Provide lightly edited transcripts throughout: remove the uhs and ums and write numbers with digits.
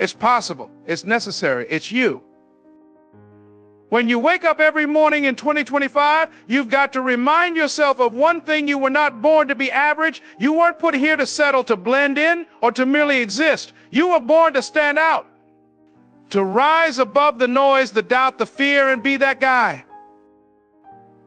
It's possible. It's necessary. It's you. When you wake up every morning in 2025, you've got to remind yourself of one thing: you were not born to be average. You weren't put here to settle, to blend in, or to merely exist. You were born to stand out, to rise above the noise, the doubt, the fear, and be that guy.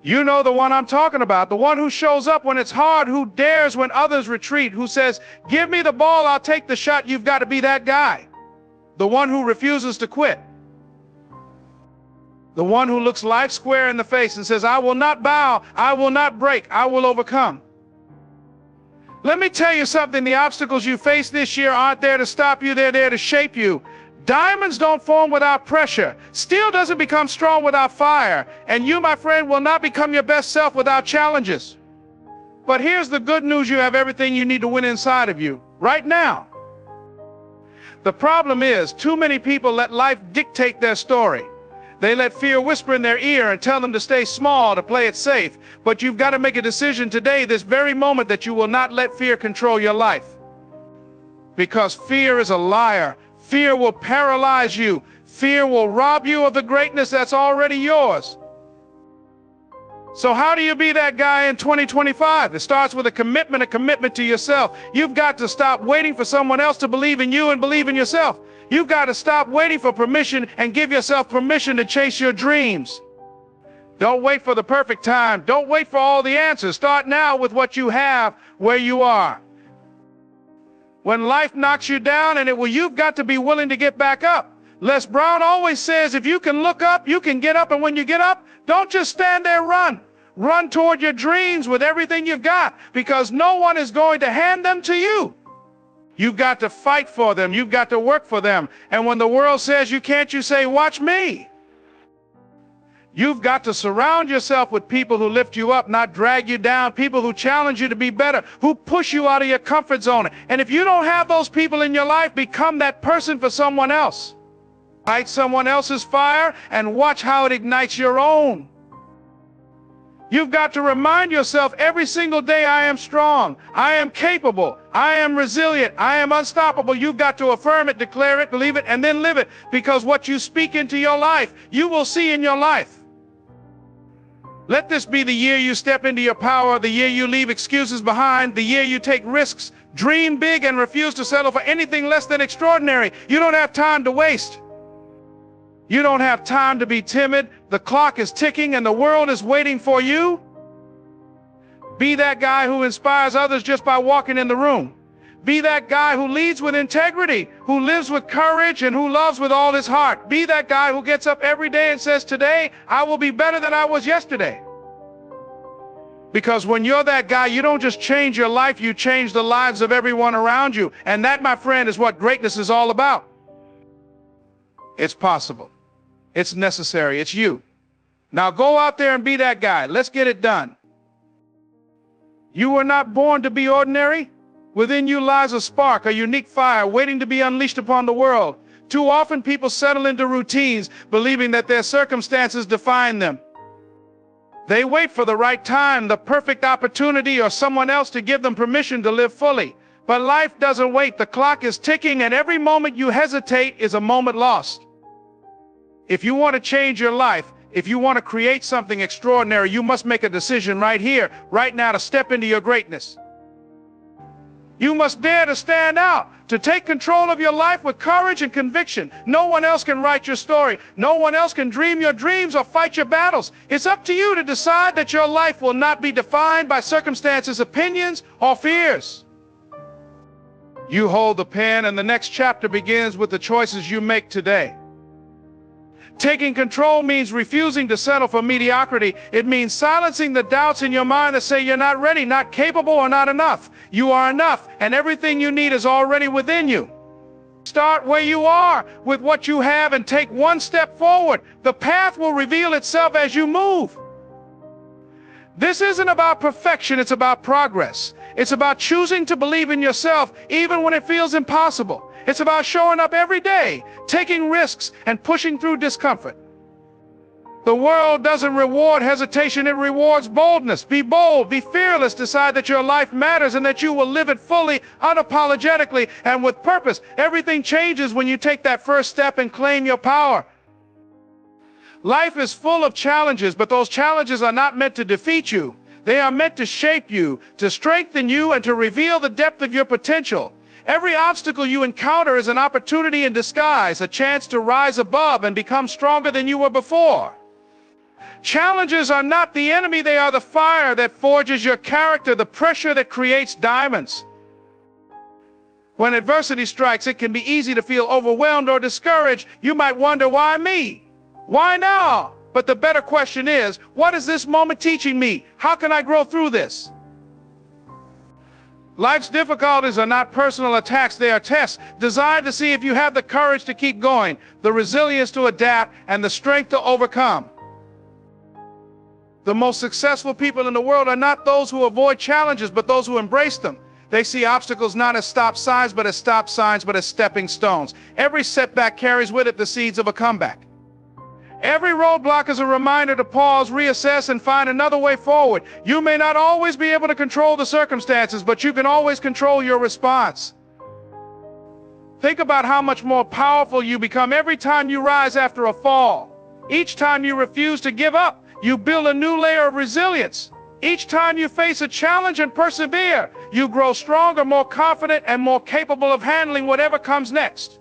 You know the one I'm talking about, the one who shows up when it's hard, who dares when others retreat, who says, "Give me the ball, I'll take the shot." You've got to be that guy. The one who refuses to quit. The one who looks life square in the face and says, "I will not bow, I will not break, I will overcome." Let me tell you something: the obstacles you face this year aren't there to stop you, they're there to shape you. Diamonds don't form without pressure. Steel doesn't become strong without fire. And you, my friend, will not become your best self without challenges. But here's the good news: you have everything you need to win inside of you, right now. The problem is, too many people let life dictate their story. They let fear whisper in their ear and tell them to stay small, to play it safe. But you've got to make a decision today, this very moment, that you will not let fear control your life. Because fear is a liar. Fear will paralyze you. Fear will rob you of the greatness that's already yours. So how do you be that guy in 2025? It starts with a commitment to yourself. You've got to stop waiting for someone else to believe in you and believe in yourself. You've got to stop waiting for permission and give yourself permission to chase your dreams. Don't wait for the perfect time. Don't wait for all the answers. Start now with what you have, where you are. When life knocks you down, you've got to be willing to get back up. Les Brown always says, if you can look up, you can get up. And when you get up, don't just stand there, run. Run toward your dreams with everything you've got, because no one is going to hand them to you. You've got to fight for them. You've got to work for them. And when the world says you can't, you say, "Watch me." You've got to surround yourself with people who lift you up, not drag you down, people who challenge you to be better, who push you out of your comfort zone. And if you don't have those people in your life, become that person for someone else. Light someone else's fire and watch how it ignites your own. You've got to remind yourself every single day, "I am strong, I am capable, I am resilient, I am unstoppable." You've got to affirm it, declare it, believe it, and then live it. Because what you speak into your life, you will see in your life. Let this be the year you step into your power, the year you leave excuses behind, the year you take risks, dream big, and refuse to settle for anything less than extraordinary. You don't have time to waste. You don't have time to be timid. The clock is ticking and the world is waiting for you. Be that guy who inspires others just by walking in the room. Be that guy who leads with integrity, who lives with courage, and who loves with all his heart. Be that guy who gets up every day and says, "Today, I will be better than I was yesterday." Because when you're that guy, you don't just change your life, you change the lives of everyone around you. And that, my friend, is what greatness is all about. It's possible. It's necessary. It's you. Now go out there and be that guy. Let's get it done. You were not born to be ordinary. Within you lies a spark, a unique fire waiting to be unleashed upon the world. Too often people settle into routines, believing that their circumstances define them. They wait for the right time, the perfect opportunity, or someone else to give them permission to live fully. But life doesn't wait. The clock is ticking, and every moment you hesitate is a moment lost. If you want to change your life, if you want to create something extraordinary, you must make a decision right here, right now, to step into your greatness. You must dare to stand out, to take control of your life with courage and conviction. No one else can write your story. No one else can dream your dreams or fight your battles. It's up to you to decide that your life will not be defined by circumstances, opinions, or fears. You hold the pen, and the next chapter begins with the choices you make today. Taking control means refusing to settle for mediocrity. It means silencing the doubts in your mind that say you're not ready, not capable, or not enough. You are enough, and everything you need is already within you. Start where you are with what you have and take one step forward. The path will reveal itself as you move. This isn't about perfection, it's about progress. It's about choosing to believe in yourself even when it feels impossible. It's about showing up every day, taking risks, and pushing through discomfort. The world doesn't reward hesitation, it rewards boldness. Be bold, be fearless, decide that your life matters and that you will live it fully, unapologetically, and with purpose. Everything changes when you take that first step and claim your power. Life is full of challenges, but those challenges are not meant to defeat you. They are meant to shape you, to strengthen you, and to reveal the depth of your potential. Every obstacle you encounter is an opportunity in disguise, a chance to rise above and become stronger than you were before. Challenges are not the enemy, they are the fire that forges your character, the pressure that creates diamonds. When adversity strikes, it can be easy to feel overwhelmed or discouraged. You might wonder, why me? Why now? But the better question is, what is this moment teaching me? How can I grow through this? Life's difficulties are not personal attacks, they are tests designed to see if you have the courage to keep going, the resilience to adapt, and the strength to overcome. The most successful people in the world are not those who avoid challenges, but those who embrace them. They see obstacles not as stop signs, but as stepping stones. Every setback carries with it the seeds of a comeback. Every roadblock is a reminder to pause, reassess, and find another way forward. You may not always be able to control the circumstances, but you can always control your response. Think about how much more powerful you become every time you rise after a fall. Each time you refuse to give up, you build a new layer of resilience. Each time you face a challenge and persevere, you grow stronger, more confident, and more capable of handling whatever comes next.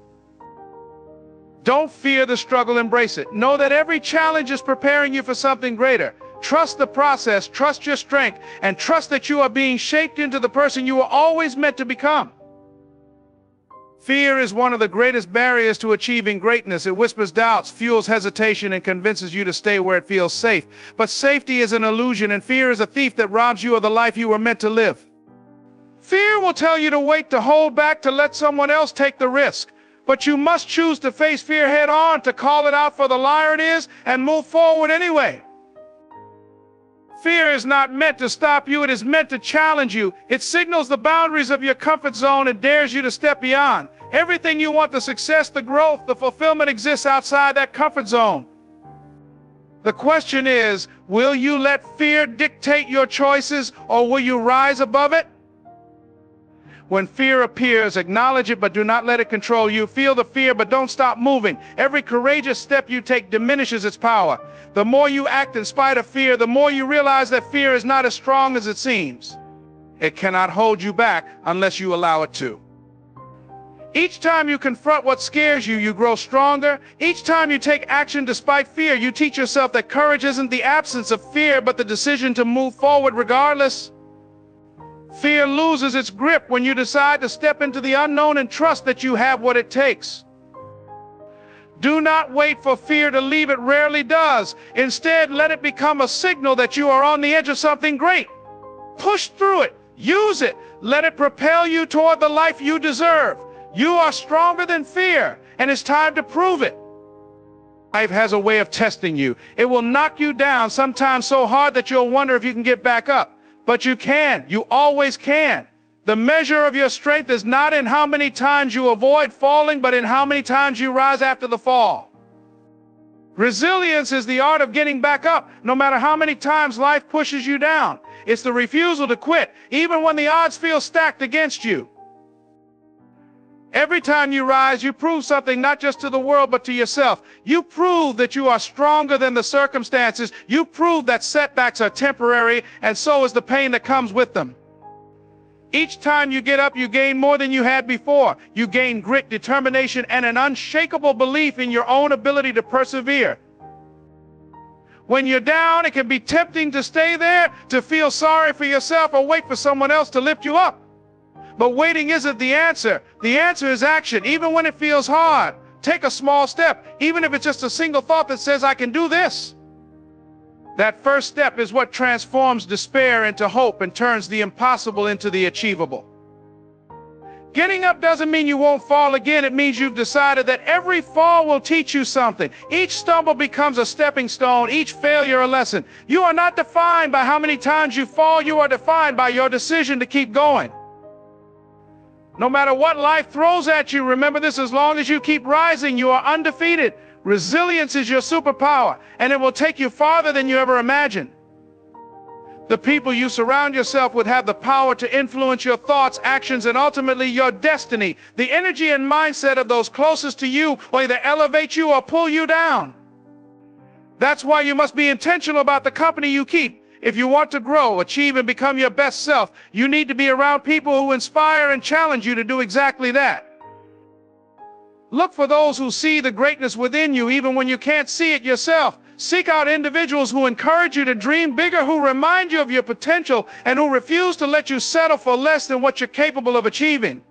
Don't fear the struggle, embrace it. Know that every challenge is preparing you for something greater. Trust the process, trust your strength, and trust that you are being shaped into the person you were always meant to become. Fear is one of the greatest barriers to achieving greatness. It whispers doubts, fuels hesitation, and convinces you to stay where it feels safe. But safety is an illusion, and fear is a thief that robs you of the life you were meant to live. Fear will tell you to wait, to hold back, to let someone else take the risk. But you must choose to face fear head on, to call it out for the liar it is, and move forward anyway. Fear is not meant to stop you, it is meant to challenge you. It signals the boundaries of your comfort zone and dares you to step beyond. Everything you want, the success, the growth, the fulfillment, exists outside that comfort zone. The question is, will you let fear dictate your choices, or will you rise above it? When fear appears, acknowledge it, but do not let it control you. Feel the fear, but don't stop moving. Every courageous step you take diminishes its power. The more you act in spite of fear, the more you realize that fear is not as strong as it seems. It cannot hold you back unless you allow it to. Each time you confront what scares you, you grow stronger. Each time you take action despite fear, you teach yourself that courage isn't the absence of fear, but the decision to move forward regardless. Fear loses its grip when you decide to step into the unknown and trust that you have what it takes. Do not wait for fear to leave, it rarely does. Instead, let it become a signal that you are on the edge of something great. Push through it, use it, let it propel you toward the life you deserve. You are stronger than fear, and it's time to prove it. Life has a way of testing you. It will knock you down, sometimes so hard that you'll wonder if you can get back up. But you can. You always can. The measure of your strength is not in how many times you avoid falling, but in how many times you rise after the fall. Resilience is the art of getting back up, no matter how many times life pushes you down. It's the refusal to quit, even when the odds feel stacked against you. Every time you rise, you prove something not just to the world, but to yourself. You prove that you are stronger than the circumstances. You prove that setbacks are temporary, and so is the pain that comes with them. Each time you get up, you gain more than you had before. You gain grit, determination, and an unshakable belief in your own ability to persevere. When you're down, it can be tempting to stay there, to feel sorry for yourself, or wait for someone else to lift you up. But waiting isn't the answer. The answer is action, even when it feels hard. Take a small step, even if it's just a single thought that says, I can do this. That first step is what transforms despair into hope and turns the impossible into the achievable. Getting up doesn't mean you won't fall again. It means you've decided that every fall will teach you something. Each stumble becomes a stepping stone, each failure a lesson. You are not defined by how many times you fall. You are defined by your decision to keep going. No matter what life throws at you, remember this: as long as you keep rising, you are undefeated. Resilience is your superpower, and it will take you farther than you ever imagined. The people you surround yourself with have the power to influence your thoughts, actions, and ultimately your destiny. The energy and mindset of those closest to you will either elevate you or pull you down. That's why you must be intentional about the company you keep. If you want to grow, achieve, and become your best self, you need to be around people who inspire and challenge you to do exactly that. Look for those who see the greatness within you even when you can't see it yourself. Seek out individuals who encourage you to dream bigger, who remind you of your potential, and who refuse to let you settle for less than what you're capable of achieving.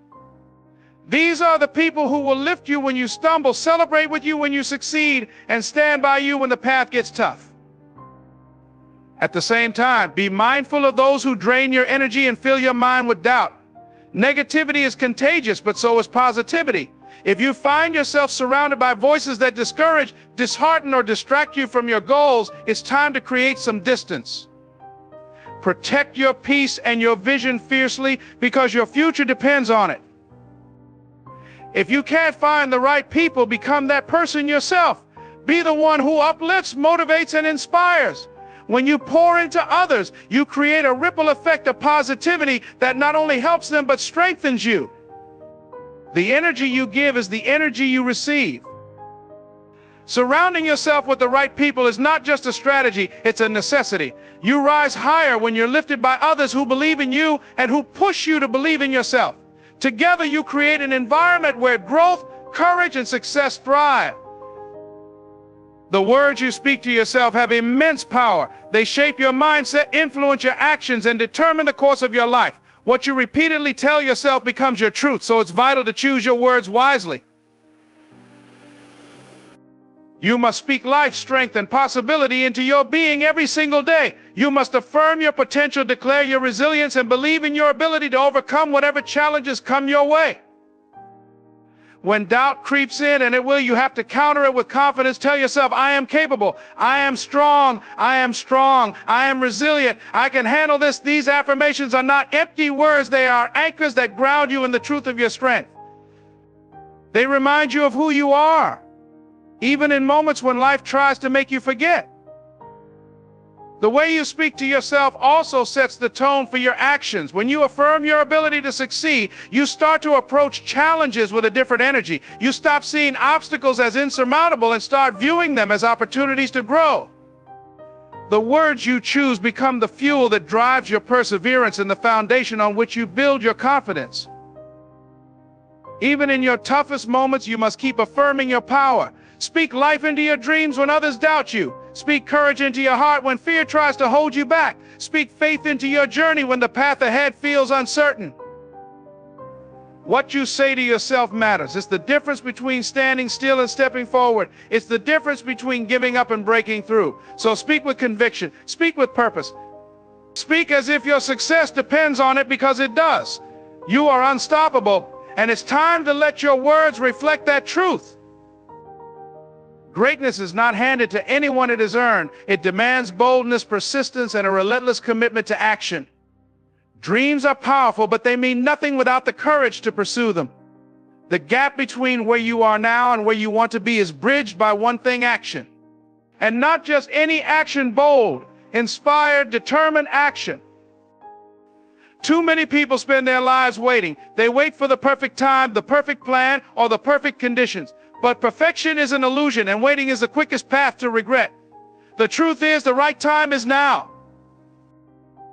These are the people who will lift you when you stumble, celebrate with you when you succeed, and stand by you when the path gets tough. At the same time, be mindful of those who drain your energy and fill your mind with doubt. Negativity is contagious, but so is positivity. If you find yourself surrounded by voices that discourage, dishearten, or distract you from your goals, it's time to create some distance. Protect your peace and your vision fiercely because your future depends on it. If you can't find the right people, become that person yourself. Be the one who uplifts, motivates, and inspires. When you pour into others, you create a ripple effect of positivity that not only helps them but strengthens you. The energy you give is the energy you receive. Surrounding yourself with the right people is not just a strategy, it's a necessity. You rise higher when you're lifted by others who believe in you and who push you to believe in yourself. Together you create an environment where growth, courage, and success thrive. The words you speak to yourself have immense power. They shape your mindset, influence your actions, and determine the course of your life. What you repeatedly tell yourself becomes your truth, so it's vital to choose your words wisely. You must speak life, strength, and possibility into your being every single day. You must affirm your potential, declare your resilience, and believe in your ability to overcome whatever challenges come your way. When doubt creeps in, and it will, you have to counter it with confidence. Tell yourself, I am capable, I am strong, I am strong, I am resilient, I can handle this. These affirmations are not empty words, they are anchors that ground you in the truth of your strength. They remind you of who you are, even in moments when life tries to make you forget. The way you speak to yourself also sets the tone for your actions. When you affirm your ability to succeed, you start to approach challenges with a different energy. You stop seeing obstacles as insurmountable and start viewing them as opportunities to grow. The words you choose become the fuel that drives your perseverance and the foundation on which you build your confidence. Even in your toughest moments, you must keep affirming your power. Speak life into your dreams when others doubt you. Speak courage into your heart when fear tries to hold you back. Speak faith into your journey when the path ahead feels uncertain. What you say to yourself matters. It's the difference between standing still and stepping forward. It's the difference between giving up and breaking through. So speak with conviction. Speak with purpose. Speak as if your success depends on it, because it does. You are unstoppable, and it's time to let your words reflect that truth. Greatness is not handed to anyone it is earned. It demands boldness, persistence, and a relentless commitment to action. Dreams are powerful, but they mean nothing without the courage to pursue them. The gap between where you are now and where you want to be is bridged by one thing: action. And not just any action, bold, inspired, determined action. Too many people spend their lives waiting. They wait for the perfect time, the perfect plan, or the perfect conditions. But perfection is an illusion, and waiting is the quickest path to regret. The truth is, the right time is now.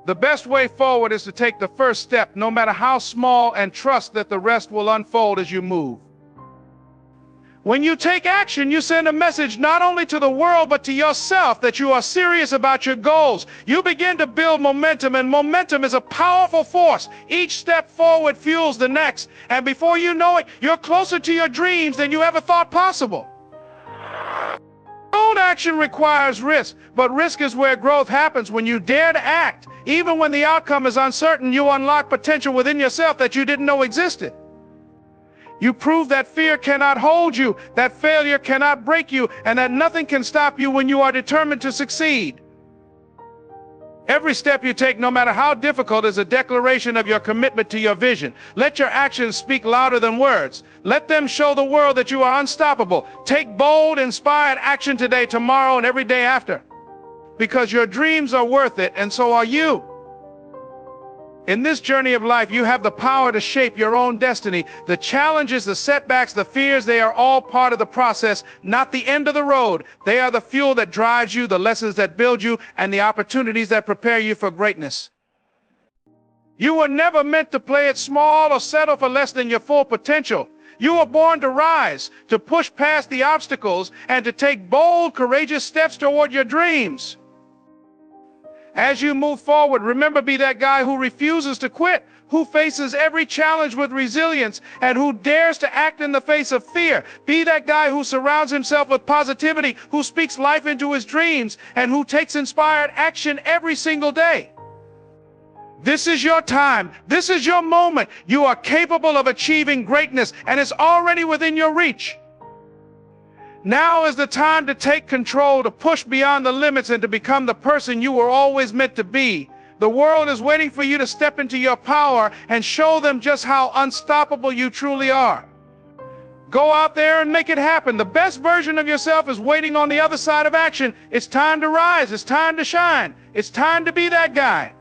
The best way forward is to take the first step, no matter how small, and trust that the rest will unfold as you move. When you take action, you send a message not only to the world but to yourself that you are serious about your goals. You begin to build momentum, and momentum is a powerful force. Each step forward fuels the next, and before you know it, you're closer to your dreams than you ever thought possible. Bold action requires risk, but risk is where growth happens. When you dare to act, even when the outcome is uncertain, you unlock potential within yourself that you didn't know existed. You prove that fear cannot hold you, that failure cannot break you, and that nothing can stop you when you are determined to succeed. Every step you take, no matter how difficult, is a declaration of your commitment to your vision. Let your actions speak louder than words. Let them show the world that you are unstoppable. Take bold, inspired action today, tomorrow, and every day after. Because your dreams are worth it, and so are you. In this journey of life, you have the power to shape your own destiny. The challenges, the setbacks, the fears, they are all part of the process, not the end of the road. They are the fuel that drives you, the lessons that build you, and the opportunities that prepare you for greatness. You were never meant to play it small or settle for less than your full potential. You were born to rise, to push past the obstacles, and to take bold, courageous steps toward your dreams. As you move forward, remember, be that guy who refuses to quit, who faces every challenge with resilience, and who dares to act in the face of fear. Be that guy who surrounds himself with positivity, who speaks life into his dreams, and who takes inspired action every single day. This is your time. This is your moment. You are capable of achieving greatness, and it's already within your reach. Now is the time to take control, to push beyond the limits, and to become the person you were always meant to be. The world is waiting for you to step into your power and show them just how unstoppable you truly are. Go out there and make it happen. The best version of yourself is waiting on the other side of action. It's time to rise. It's time to shine. It's time to be that guy.